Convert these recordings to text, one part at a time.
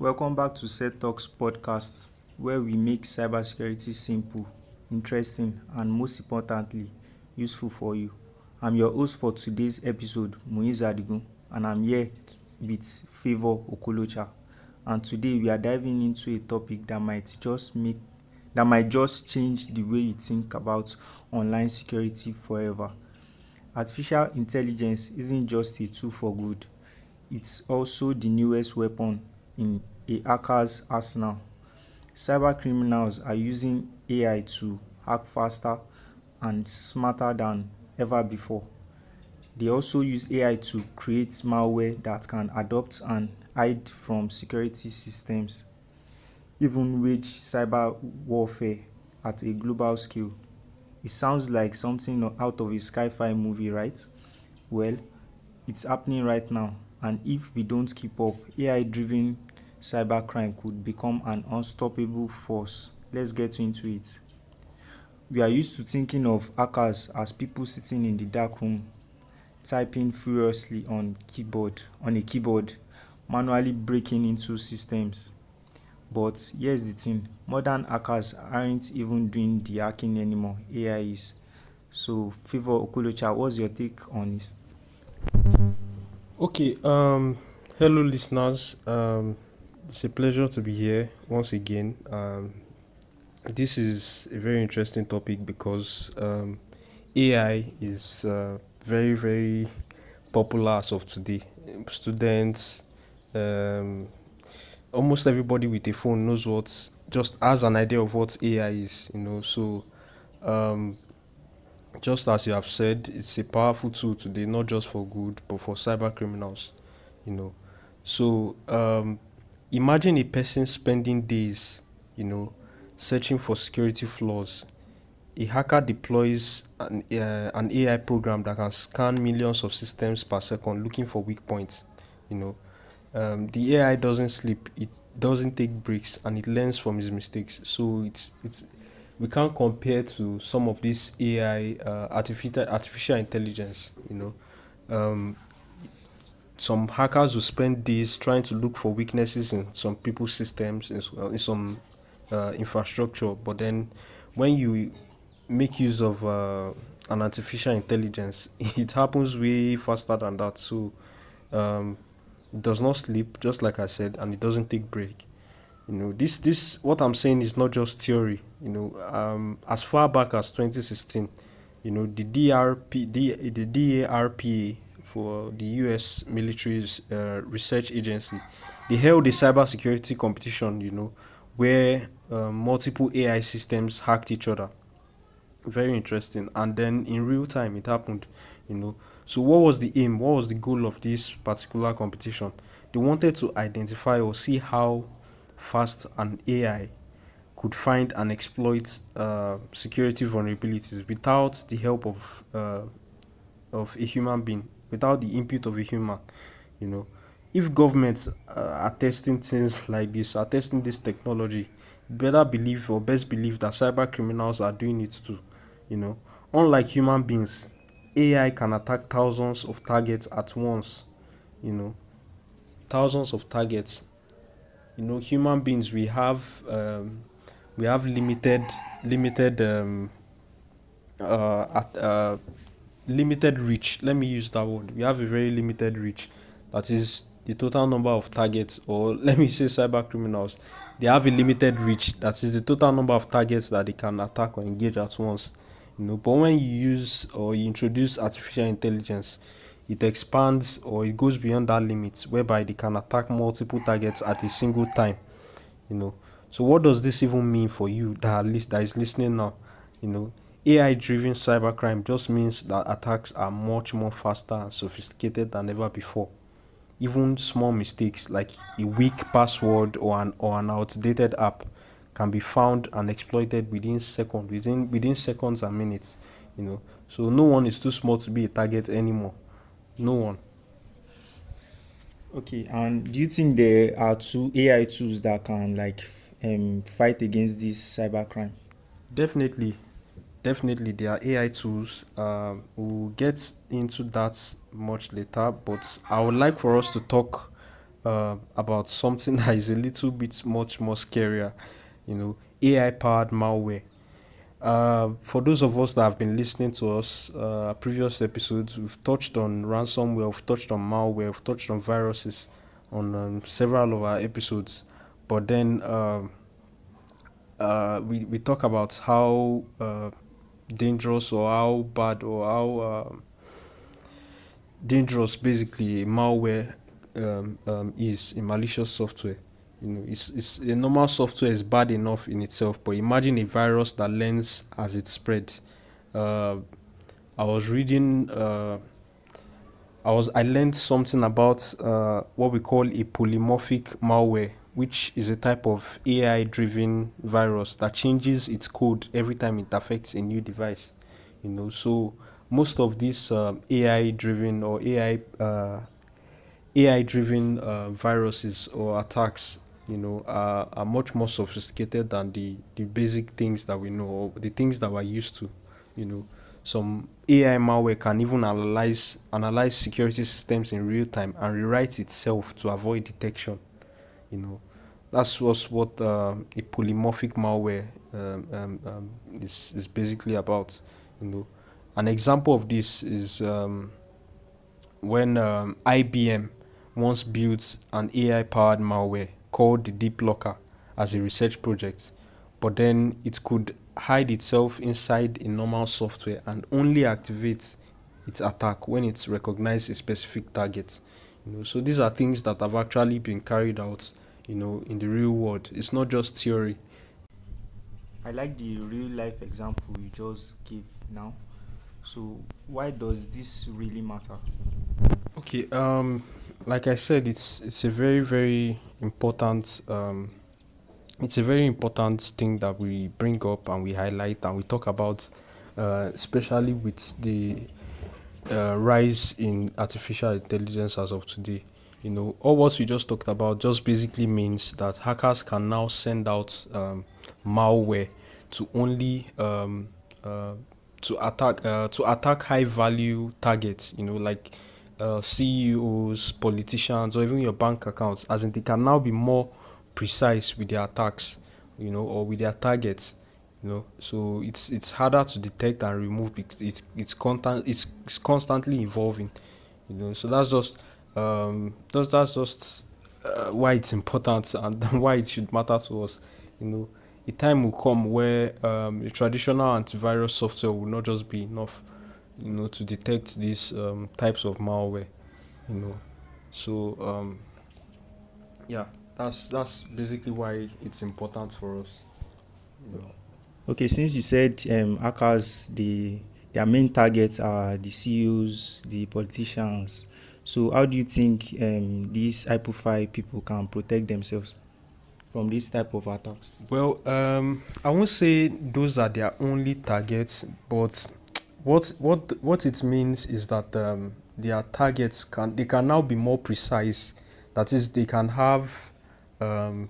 Welcome back to Set Talks podcast, where we make cybersecurity simple, interesting, and most importantly, useful for you. I'm your host for today's episode, Muiz Adigun, and I'm here with Favor Okolocha. And today we are diving into a topic that might just change the way you think about online security forever. Artificial intelligence isn't just a tool for good, it's also the newest weapon in a hacker's arsenal. Cybercriminals are using AI to hack faster and smarter than ever before. They also use AI to create malware that can adopt and hide from security systems, even wage cyber warfare at a global scale. It sounds like something out of a sci-fi movie, right? Well, it's happening right now, and if we don't keep up, AI-driven cybercrime could become an unstoppable force. Let's get into it. We are used to thinking of hackers as people sitting in the dark room, typing furiously on a keyboard, manually breaking into systems. But here's the thing, modern hackers aren't even doing the hacking anymore, AI is. So, Favor Okolocha, what's your take on it? Okay, hello listeners. It's a pleasure to be here once again. This is a very interesting topic because AI is very, very popular as of today. Students, um, almost everybody with a phone knows just has an idea of what AI is. So, um, just as you have said, it's a powerful tool today, not just for good, but for cyber criminals. you know. So imagine a person spending days, you know, searching for security flaws. A hacker deploys an AI program that can scan millions of systems per second looking for weak points. You know, the AI doesn't sleep, it doesn't take breaks, and it learns from his mistakes. So it's we can't compare to some of this AI, artificial intelligence. Um, some hackers will spend days trying to look for weaknesses in some people's systems, in some infrastructure. But then, when you make use of an artificial intelligence, it happens way faster than that. So um, it does not sleep, just like I said, and it doesn't take break. This what I'm saying is not just theory. As far back as 2016, the DARPA for the U.S. military's research agency, they held a cybersecurity competition. Where multiple AI systems hacked each other. Very interesting. And then in real time, it happened. You know. So what was the aim? What was the goal of this particular competition? They wanted to identify or see how fast an AI could find and exploit security vulnerabilities without the help of a human being, without the input of a human. You know, if governments are testing things like this, are testing this technology, better believe or best believe that cyber criminals are doing it too. You know, unlike human beings, AI can attack thousands of targets at once. You know, thousands of targets. Human beings, we have limited at limited reach. Let me use that word. We have a very limited reach. That is the total number of targets, or let me say cyber criminals. They have a limited reach. That is the total number of targets that they can attack or engage at once. But when you use or you introduce artificial intelligence, it expands or it goes beyond that limit, whereby they can attack multiple targets at a single time. you know so what does this even mean for you that is listening now? AI driven cybercrime just means that attacks are much more faster and sophisticated than ever before. Even small mistakes like a weak password or an outdated app can be found and exploited within seconds and minutes. So no one is too small to be a target anymore. No one. Okay, and do you think there are two AI tools that can fight against this cybercrime? Definitely. Definitely, there are AI tools. We'll get into that much later, but I would like for us to talk about something that is a little bit much more scarier, AI powered malware. For those of us that have been listening to us, previous episodes, we've touched on ransomware, we've touched on malware, we've touched on viruses on several of our episodes. But then we talk about how dangerous or how bad or how dangerous basically malware is in malicious software. It's a normal software is bad enough in itself, but imagine a virus that learns as it spreads. uh, I was reading I learned something about what we call a polymorphic malware, which is a type of AI driven virus that changes its code every time it affects a new device. So most of these AI driven viruses or attacks, are much more sophisticated than the basic things that we know or the things that we're used to. You know, some AI malware can even analyze security systems in real time and rewrite itself to avoid detection. You know, that's what a polymorphic malware is basically about. You know, an example of this is when IBM once built an AI-powered malware called the Deep Locker as a research project, but then it could hide itself inside a normal software and only activate its attack when it recognizes a specific target. So these are things that have actually been carried out, in the real world. It's not just theory. I like the real life example you just gave now. So, why does this really matter? Okay, like I said, it's a very very important it's a very important thing that we bring up and we highlight and we talk about, especially with the rise in artificial intelligence as of today. All what we just talked about just basically means that hackers can now send out malware to only to attack high value targets. Like CEOs, politicians, or even your bank accounts. As in, they can now be more precise with their attacks, or with their targets. So it's harder to detect and remove because it's constantly evolving. So that's just why it's important and why it should matter to us. you know a time will come where the traditional antivirus software will not just be enough, to detect these types of malware. you know so yeah, that's basically why it's important for us. you know Okay, since you said hackers, their main targets are the CEOs, the politicians. So, how do you think these high profile people can protect themselves from this type of attacks? Well, I won't say those are their only targets, but what it means is that their targets can now be more precise. That is, um,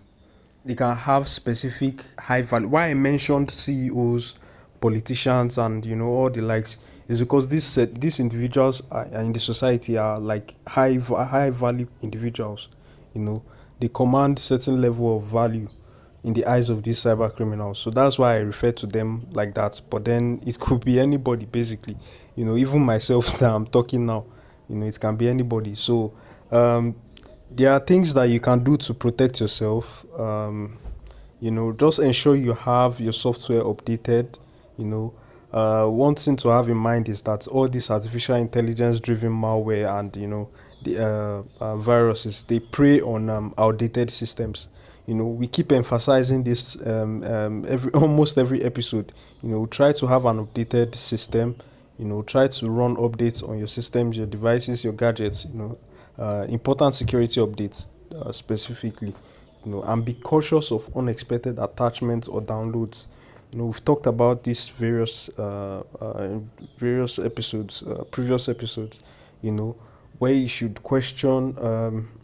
they can have specific high value. Why I mentioned CEOs, politicians, and all the likes is because these individuals are in the society are like high value individuals. They command certain level of value in the eyes of these cyber criminals. So that's why I refer to them like that. But then it could be anybody basically. Even myself that I'm talking now. It can be anybody. So um, there are things that you can do to protect yourself. Just ensure you have your software updated. You know, one thing to have in mind is that all these artificial intelligence driven malware and the viruses, they prey on outdated systems. We keep emphasizing this every almost every episode. Try to have an updated system. Try to run updates on your systems, your devices, your gadgets. Important security updates specifically. And be cautious of unexpected attachments or downloads. We've talked about this various episodes, previous episodes. You know, where you should question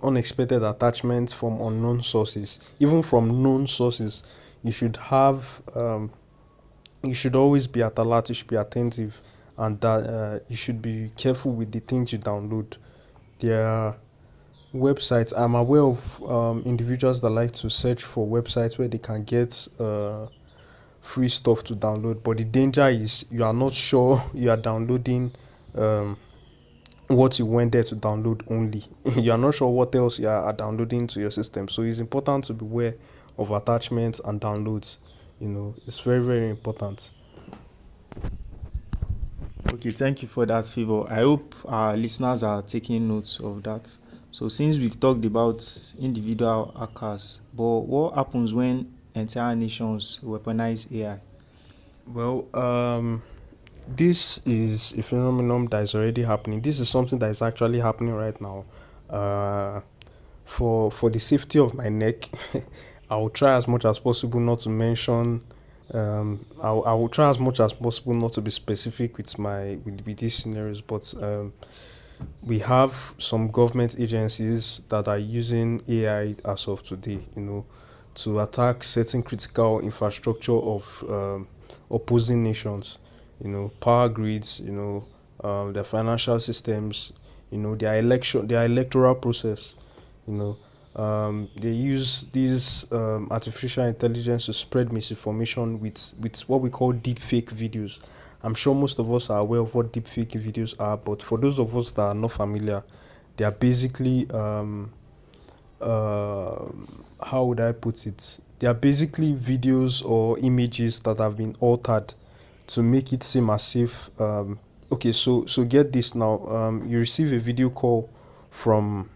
unexpected attachments from unknown sources, even from known sources. You should have you should always be at alert. You should be attentive, and that you should be careful with the things you download. There Websites. I'm aware of individuals that like to search for websites where they can get free stuff to download. But the danger is you are not sure you are downloading um, what you went there to download only. You are not sure what else you are downloading to your system. So it's important to be aware of attachments and downloads. It's very, very important. Okay, thank you for that favor. I hope our listeners are taking notes of that. So, since we've talked about individual hackers, but what happens when entire nations weaponize AI? Well, this is a phenomenon that is already happening. This is something that is actually happening right now. Uh, for the safety of my neck, I will try as much as possible not to mention. I will try as much as possible not to be specific with these scenarios, but we have some government agencies that are using AI as of today, to attack certain critical infrastructure of opposing nations, power grids, their financial systems, their electoral process, you know. They use these artificial intelligence to spread misinformation with what we call deepfake videos. I'm sure most of us are aware of what deepfake videos are, but for those of us that are not familiar, they are basically uh, how would I put it? They are basically videos or images that have been altered to make it seem as if okay, so get this now. You receive a video call from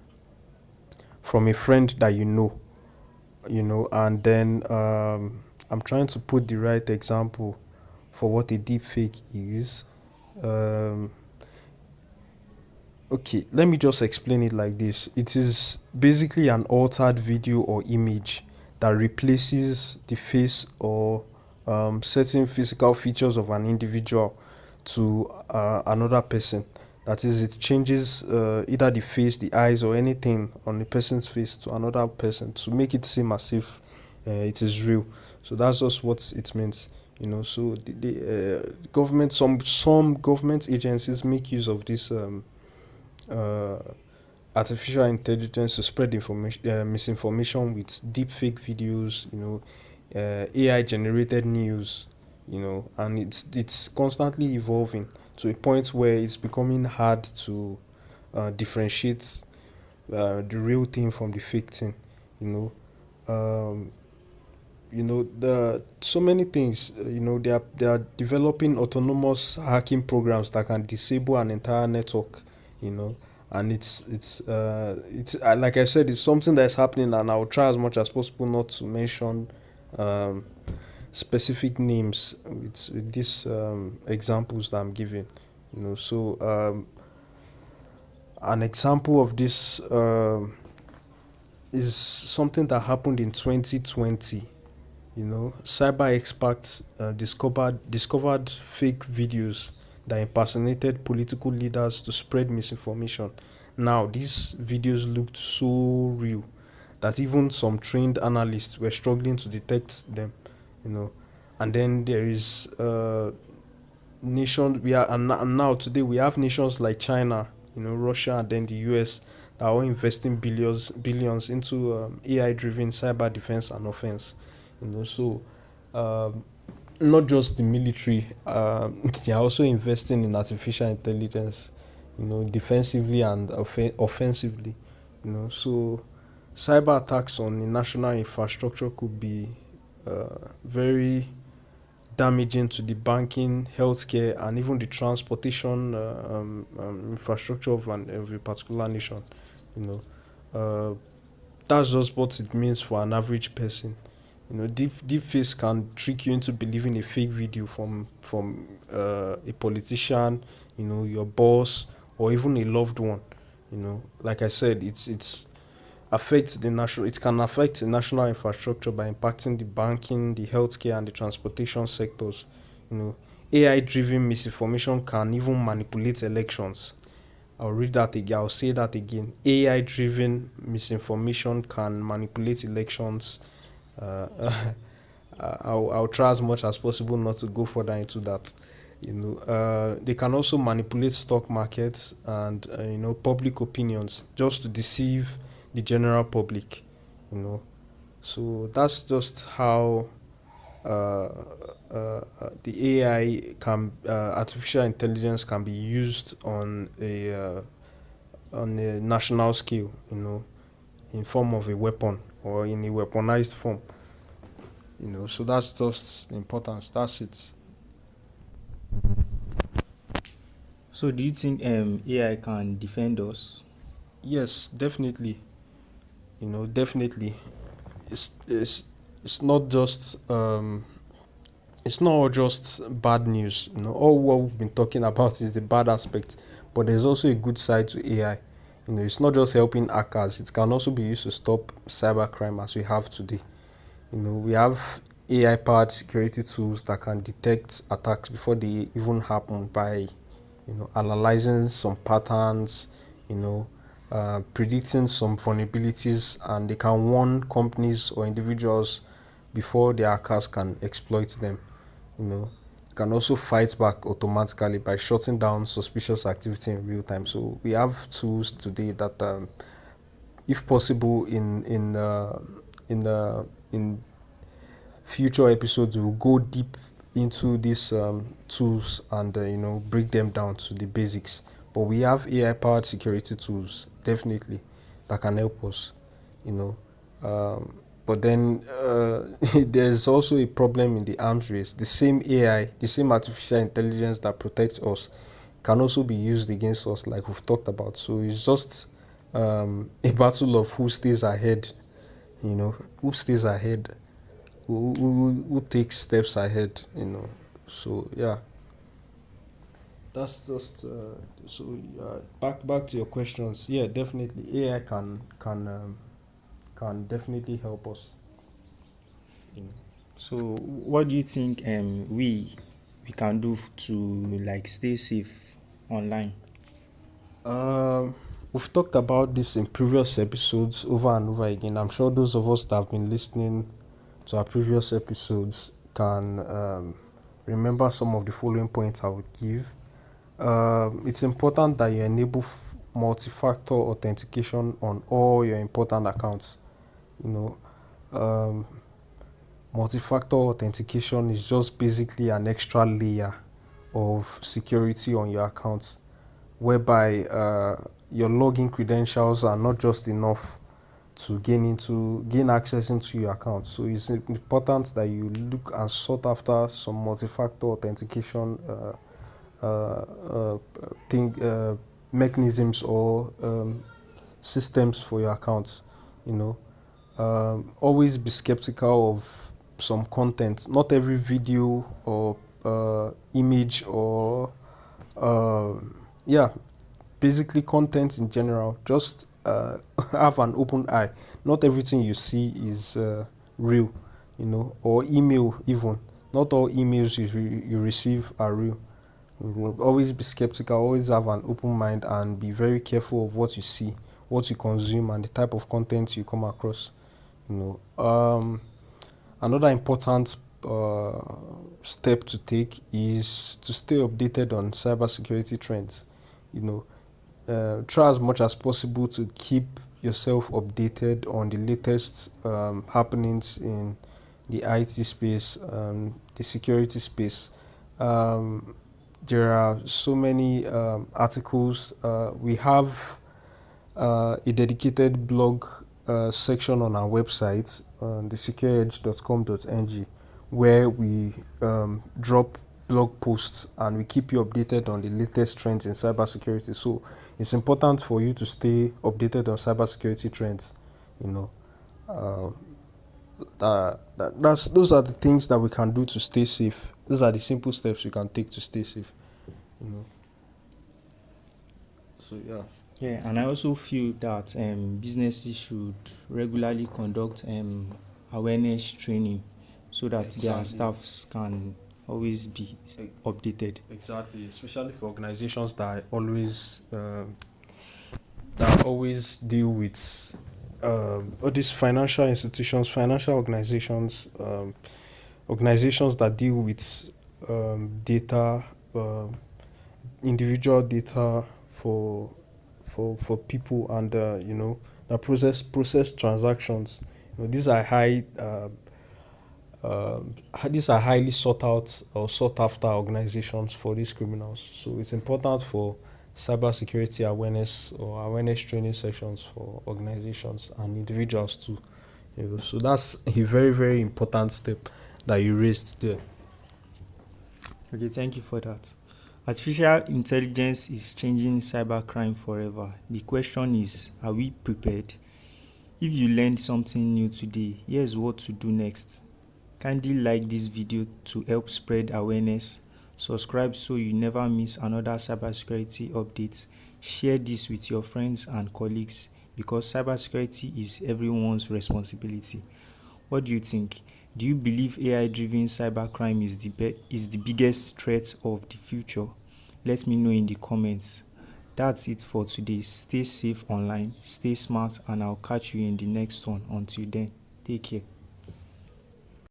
from a friend that and then I'm trying to put the right example for what a deep fake is. Um, okay, let me just explain it like this. It is basically an altered video or image that replaces the face or certain physical features of an individual to another person. That is, it changes either the face, the eyes, or anything on the person's face to another person to make it seem as if it is real. So that's just what it means. So the government, some government agencies make use of this uh, artificial intelligence to spread information, misinformation with deep fake videos, AI generated news, and it's constantly evolving to a point where it's becoming hard to differentiate the real thing from the fake thing. You know, um, the so many things. They are developing autonomous hacking programs that can disable an entire network. You know, and it's like I said, it's something that's happening, and I'll try as much as possible not to mention um, specific names with these examples that I'm giving. So an example of this is something that happened in 2020. Cyber experts discovered fake videos that impersonated political leaders to spread misinformation. Now, these videos looked so real that even some trained analysts were struggling to detect them. You know, and then there is nation we are and now today we have nations like China, Russia, and then the US that are all investing billions into AI driven cyber defense and offense. So um, not just the military, they are also investing in artificial intelligence, defensively and offensively. So cyber attacks on the national infrastructure could be very damaging to the banking, healthcare, and even the transportation infrastructure of a particular nation. You know, that's just what it means for an average person. Deep face can trick you into believing a fake video from a politician, your boss, or even a loved one. Like I said, it can affect the national infrastructure by impacting the banking, the healthcare, and the transportation sectors. You know, AI driven misinformation can even manipulate elections. I'll read that again. I'll say that again. AI driven misinformation can manipulate elections. Uh, I'll try as much as possible not to go further into that. They can also manipulate stock markets and public opinions just to deceive the general public. You know, so that's just how uh, the artificial intelligence can be used on a national scale. In form of a weapon or in a weaponized form. So that's just the importance. That's it. So do you think AI can defend us? Yes, definitely. Definitely. It's it's it's not just it's not all just bad news. All what we've been talking about is the bad aspect, but there's also a good side to AI. It's not just helping hackers. It can also be used to stop cybercrime as we have today. We have AI powered security tools that can detect attacks before they even happen by analyzing some patterns, you know, predicting some vulnerabilities, and they can warn companies or individuals before the hackers can exploit them. You know, can also fight back automatically by shutting down suspicious activity in real time. So we have tools today that, if possible, in future episodes, we'll go deep into these tools and break them down to the basics. But we have AI powered security tools definitely that can help us. You know, but then there's also a problem in the arms race. The same AI, the same artificial intelligence that protects us, can also be used against us, like we've talked about. So it's just a battle of who stays ahead. Who stays ahead, who takes steps ahead. So yeah, that's just so back to your questions. Yeah, definitely AI can definitely help us. you know. So what do you think we can do to like stay safe online? We've talked about this in previous episodes over and over again. I'm sure those of us that have been listening to our previous episodes can remember some of the following points I would give. It's important that you enable multi-factor authentication on all your important accounts. You know, um, multi-factor authentication is just basically an extra layer of security on your accounts, whereby your login credentials are not just enough to gain access into your account. So it's important that you look and sort after some multi-factor authentication thing mechanisms or systems for your accounts. You know, always be skeptical of some content. Not every video or image or uh, yeah, basically content in general. Just have an open eye. Not everything you see is real, or email even. Not all emails you receive are real. Always be skeptical, always have an open mind, and be very careful of what you see, what you consume, and the type of content you come across. Another important uh, step to take is to stay updated on cybersecurity trends. You know, try as much as possible to keep yourself updated on the latest happenings in the IT space, the security space. Um, there are so many articles. We have a dedicated blog section on our website, thesecureedge.com.ng, where we drop blog posts and we keep you updated on the latest trends in cybersecurity. So it's important for you to stay updated on cybersecurity trends. You know, uh, that's those are the things that we can do to stay safe. Those are the simple steps we can take to stay safe. You know, so yeah. Yeah, and I also feel that businesses should regularly conduct awareness training so that their Exactly. staffs can always be updated. Exactly, especially for organizations that always deal with all these financial institutions, financial organizations, organizations that deal with data, um, individual data for people, and that process transactions. These are these are highly sought out or sought after organizations for these criminals. So it's important for cybersecurity awareness or awareness training sessions for organizations and individuals too. So that's a very, very important step that you raised there. Okay, thank you for that. Artificial intelligence is changing cybercrime forever. The question is, are we prepared? If you learned something new today, here's what to do next. Kindly like this video to help spread awareness. Subscribe so you never miss another cybersecurity update. Share this with your friends and colleagues because cybersecurity is everyone's responsibility. What do you think? Do you believe AI-driven cybercrime is the biggest threat of the future? Let me know in the comments. That's it for today. Stay safe online, stay smart, and I'll catch you in the next one. Until then, take care.